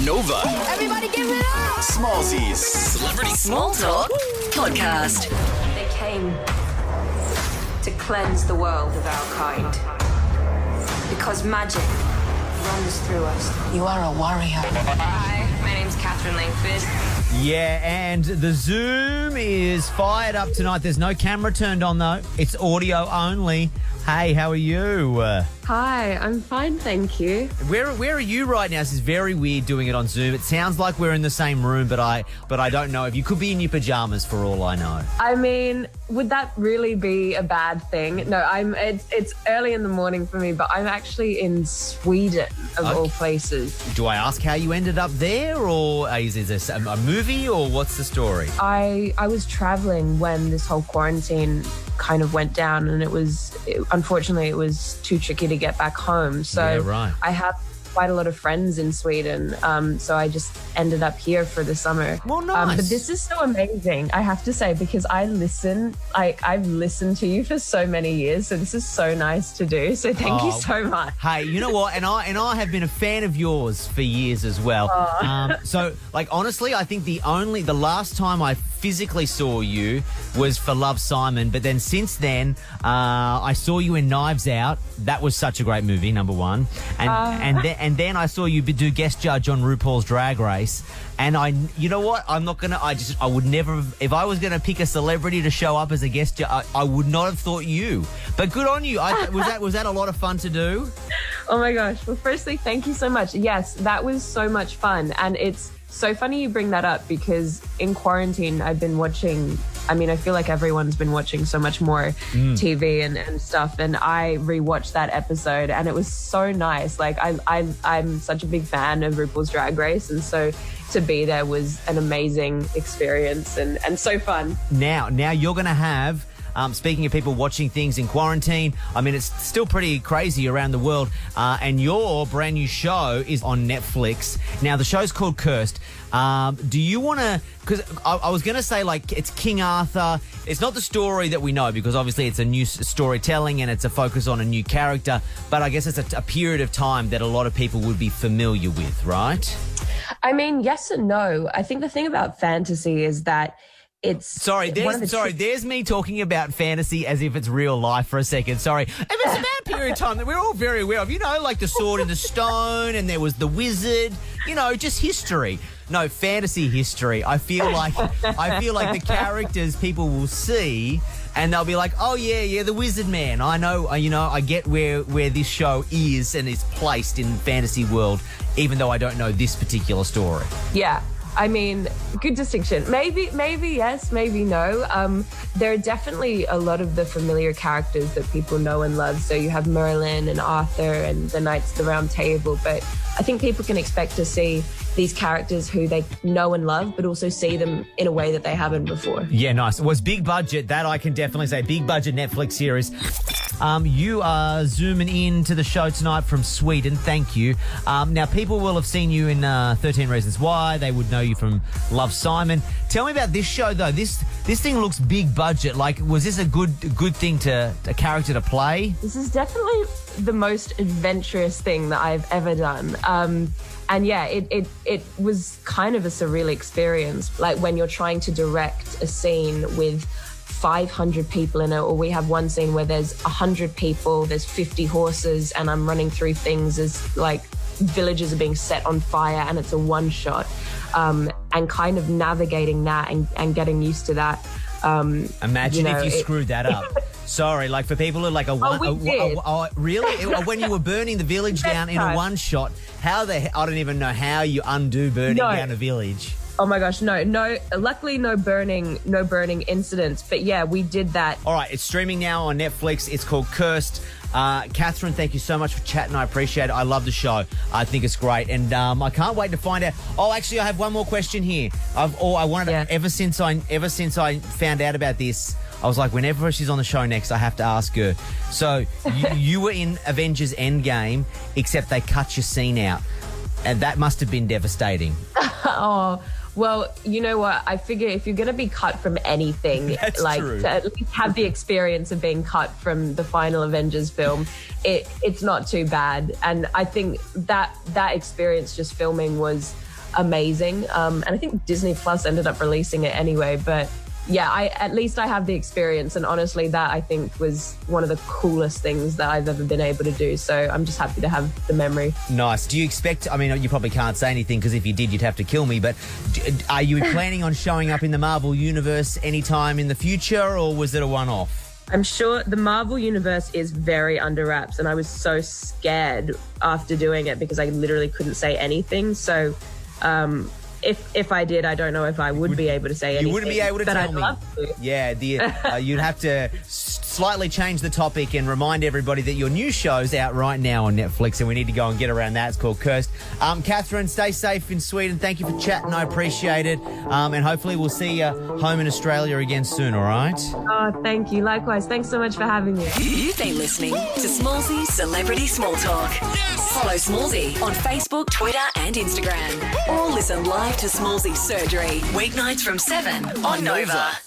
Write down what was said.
Nova. Everybody give it up! Smallzy's Celebrity Small Talk Podcast. They came to cleanse the world of our kind. Because magic runs through us. You are a warrior. Hi, my name's Katherine Langford. Yeah, and the Zoom is fired up tonight. There's no camera turned on, though. It's audio only. Hey, how are you? Hi, I'm fine, thank you. Where are you right now? This is very weird doing it on Zoom. It sounds like we're in the same room, but I don't know. If you could be in your pajamas for all I know. I mean, would that really be a bad thing? No, it's early in the morning for me, but I'm actually in Sweden, of all places. Do I ask how you ended up there, or is this a movie, or what's the story? I was traveling when this whole quarantine kind of went down, and unfortunately it was too tricky to get back home. So Yeah, right. I have quite a lot of friends in Sweden, so I just ended up here for the summer. Well, nice. But this is so amazing, I have to say, because I've listened to you for so many years, so this is so nice to do. So thank you so much. Hey, you know what? And I have been a fan of yours for years as well. So, like, honestly, I think the last time I physically saw you was for Love, Simon. But then since then, I saw you in Knives Out. That was such a great movie, number one. And then I saw you do guest judge on RuPaul's Drag Race. And you know what? I would never, if I was going to pick a celebrity to show up as a guest judge, I would not have thought you. But good on you. Was that a lot of fun to do? Oh my gosh. Well, firstly, thank you so much. Yes, that was so much fun. And it's so funny you bring that up, because in quarantine, I've been watching, I feel like everyone's been watching so much more TV and stuff. And I rewatched that episode, and it was so nice. Like, I'm such a big fan of RuPaul's Drag Race. And so to be there was an amazing experience and so fun. Now you're going to have... speaking of people watching things in quarantine, it's still pretty crazy around the world. And your brand new show is on Netflix. Now, the show's called Cursed. Do you want to... Because I was going to say, like, it's King Arthur. It's not the story that we know, because obviously it's a new storytelling and it's a focus on a new character. But I guess it's a period of time that a lot of people would be familiar with, right? Yes and no. I think the thing about fantasy is that there's me talking about fantasy as if it's real life for a second. Sorry. If it's about a period of time that we're all very aware of, like the Sword in the Stone, and there was the Wizard, just history. No, fantasy history. I feel like the characters people will see and they'll be like, oh yeah, the Wizard Man. I know, I get where this show is and is placed in fantasy world, even though I don't know this particular story. Yeah. Good distinction. Maybe yes, maybe no. There are definitely a lot of the familiar characters that people know and love. So you have Merlin and Arthur and the Knights of the Round Table. But I think people can expect to see these characters who they know and love, but also see them in a way that they haven't before. Yeah, nice. It was big budget. That I can definitely say. Big budget Netflix series. You are zooming in to the show tonight from Sweden. Thank you. Now, people will have seen you in 13 Reasons Why. They would know you from Love, Simon. Tell me about this show, though. This thing looks big budget. Like, was this a good thing a character to play? This is definitely the most adventurous thing that I've ever done. And yeah, it was kind of a surreal experience. Like, when you're trying to direct a scene with 500 people in it, or we have one scene where there's 100 people, there's 50 horses, and I'm running through things as like villages are being set on fire, and it's a one shot, and kind of navigating that and getting used to that. Imagine if you screwed that up. Sorry, like, for people who like really? When you were burning the village down in a one shot, I don't even know how you undo burning down a village. Oh my gosh, no. Luckily, no burning incidents. But yeah, we did that. All right, it's streaming now on Netflix. It's called Cursed. Katherine, thank you so much for chatting. I appreciate it. I love the show. I think it's great, and I can't wait to find out. Oh, actually, I have one more question here. Ever since I found out about this, I was like, whenever she's on the show next, I have to ask her. So you were in Avengers Endgame, except they cut your scene out, and that must have been devastating. Oh. Well, you know what? I figure if you're going to be cut from anything, true. To at least have the experience of being cut from the final Avengers film, it's not too bad. And I think that experience just filming was amazing. And I think Disney Plus ended up releasing it anyway, but yeah, at least I have the experience, and honestly, that I think was one of the coolest things that I've ever been able to do. So I'm just happy to have the memory. Nice. Do you expect, I mean, you probably can't say anything because if you did, you'd have to kill me, but are you planning on showing up in the Marvel Universe anytime in the future, or was it a one-off? I'm sure the Marvel Universe is very under wraps, and I was so scared after doing it because I literally couldn't say anything. So, if I did, I don't know if I would be able to say anything. You wouldn't be able to but tell I'd me. love to. Yeah, you'd have to slightly change the topic and remind everybody that your new show's out right now on Netflix, and we need to go and get around that. It's called Cursed. Katherine, stay safe in Sweden. Thank you for chatting. I appreciate it. And hopefully we'll see you home in Australia again soon, all right? Oh, thank you. Likewise. Thanks so much for having me. You've been listening to Smallzy Celebrity Small Talk. Follow Smallzy on Facebook, Twitter and Instagram. Or listen live to Smallzy Surgery, weeknights from 7 on Nova.